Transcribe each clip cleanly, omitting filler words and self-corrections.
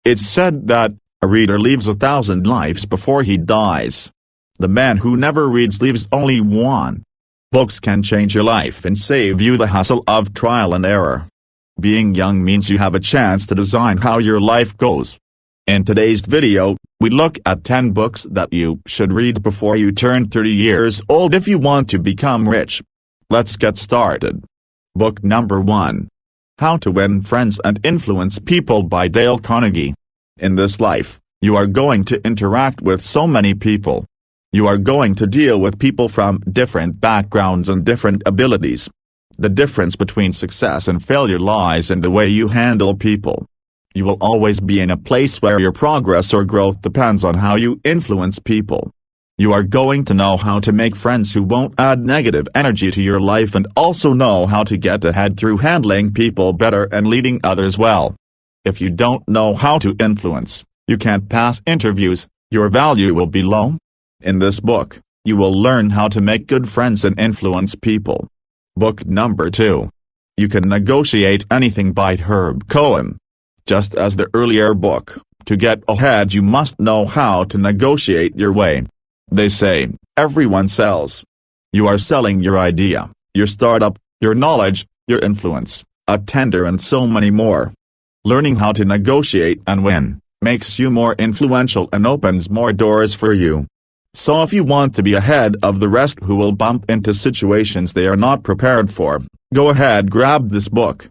It's said that a reader lives 1,000 lives before he dies. The man who never reads leaves only one. Books can change your life and save you the hassle of trial and error. Being young means you have a chance to design how your life goes. In today's video, we look at 10 books that you should read before you turn 30 years old if you want to become rich. Let's get started. Book number 1. How to Win Friends and Influence People by Dale Carnegie. In this life, you are going to interact with so many people. You are going to deal with people from different backgrounds and different abilities. The difference between success and failure lies in the way you handle people. You will always be in a place where your progress or growth depends on how you influence people. You are going to know how to make friends who won't add negative energy to your life and also know how to get ahead through handling people better and leading others well. If you don't know how to influence, you can't pass interviews, your value will be low. In this book, you will learn how to make good friends and influence people. Book number 2. You Can Negotiate Anything by Herb Cohen. Just as the earlier book, to get ahead you must know how to negotiate your way. They say, everyone sells. You are selling your idea, your startup, your knowledge, your influence, a tender and so many more. Learning how to negotiate and win makes you more influential and opens more doors for you. So if you want to be ahead of the rest who will bump into situations they are not prepared for, go ahead, grab this book.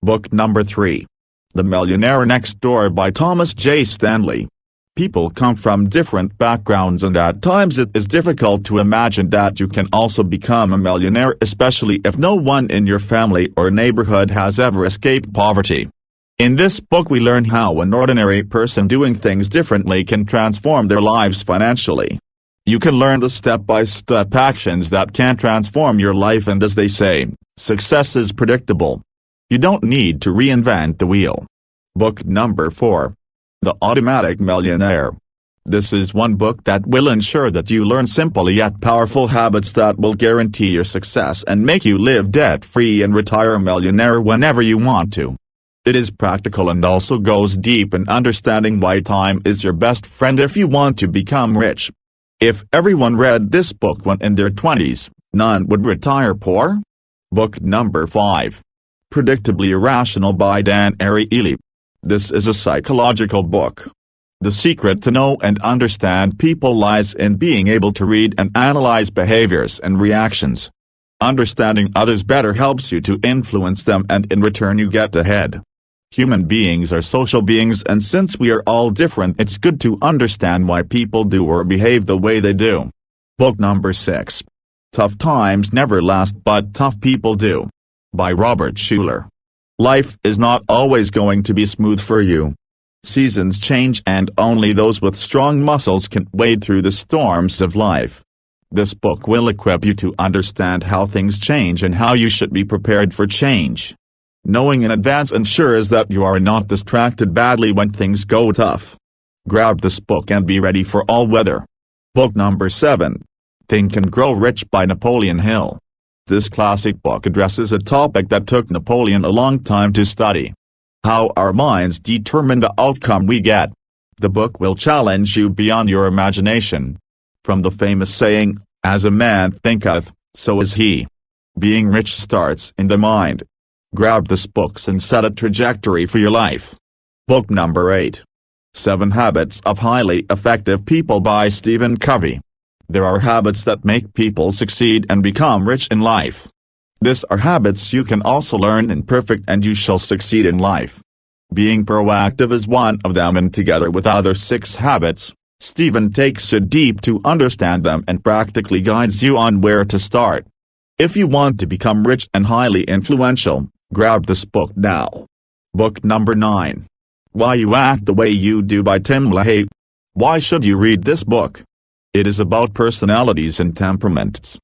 Book number 3. The Millionaire Next Door by Thomas J. Stanley. People come from different backgrounds and at times it is difficult to imagine that you can also become a millionaire, especially if no one in your family or neighborhood has ever escaped poverty. In this book we learn how an ordinary person doing things differently can transform their lives financially. You can learn the step-by-step actions that can transform your life, and as they say, success is predictable. You don't need to reinvent the wheel. Book number 4. The Automatic Millionaire. This is one book that will ensure that you learn simple yet powerful habits that will guarantee your success and make you live debt-free and retire a millionaire whenever you want to. It is practical and also goes deep in understanding why time is your best friend if you want to become rich. If everyone read this book when in their 20s, none would retire poor. Book number 5. Predictably Irrational by Dan Ariely. This is a psychological book. The secret to know and understand people lies in being able to read and analyze behaviors and reactions. Understanding others better helps you to influence them, and in return you get ahead. Human beings are social beings, and since we are all different, it's good to understand why people do or behave the way they do. Book number 6. Tough Times Never Last But Tough People Do. By Robert Schuller. Life is not always going to be smooth for you. Seasons change and only those with strong muscles can wade through the storms of life. This book will equip you to understand how things change and how you should be prepared for change. Knowing in advance ensures that you are not distracted badly when things go tough. Grab this book and be ready for all weather. Book number 7. Think and Grow Rich by Napoleon Hill. This classic book addresses a topic that took Napoleon a long time to study: how our minds determine the outcome we get. The book will challenge you beyond your imagination. From the famous saying, "As a man thinketh, so is he." Being rich starts in the mind. Grab this book and set a trajectory for your life. Book number 8. 7 Habits of Highly Effective People by Stephen Covey. There are habits that make people succeed and become rich in life. These are habits you can also learn in perfect and you shall succeed in life. Being proactive is one of them, and together with other 6 habits, Stephen takes you deep to understand them and practically guides you on where to start. If you want to become rich and highly influential, grab this book now. Book number 9. Why You Act the Way You Do by Tim LaHaye. Why should you read this book? It is about personalities and temperaments.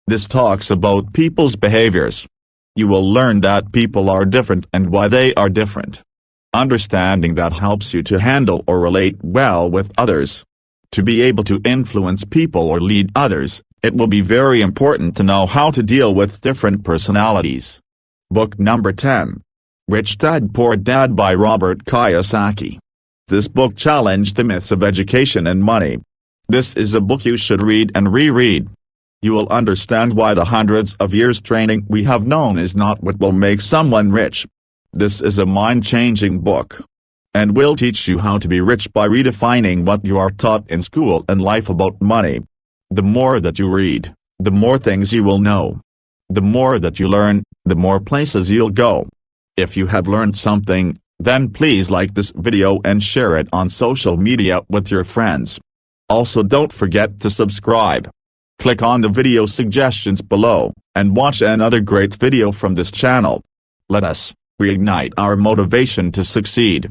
This talks about people's behaviors. You will learn that people are different and why they are different. Understanding that helps you to handle or relate well with others. To be able to influence people or lead others, it will be very important to know how to deal with different personalities. Book number 10. Rich Dad Poor Dad by Robert Kiyosaki. This book challenged the myths of education and money. This is a book you should read and reread. You will understand why the hundreds of years training we have known is not what will make someone rich. This is a mind-changing book, and will teach you how to be rich by redefining what you are taught in school and life about money. The more that you read, the more things you will know. The more that you learn, the more places you'll go. If you have learned something, then please like this video and share it on social media with your friends. Also, don't forget to subscribe. Click on the video suggestions below, and watch another great video from this channel. Let us reignite our motivation to succeed.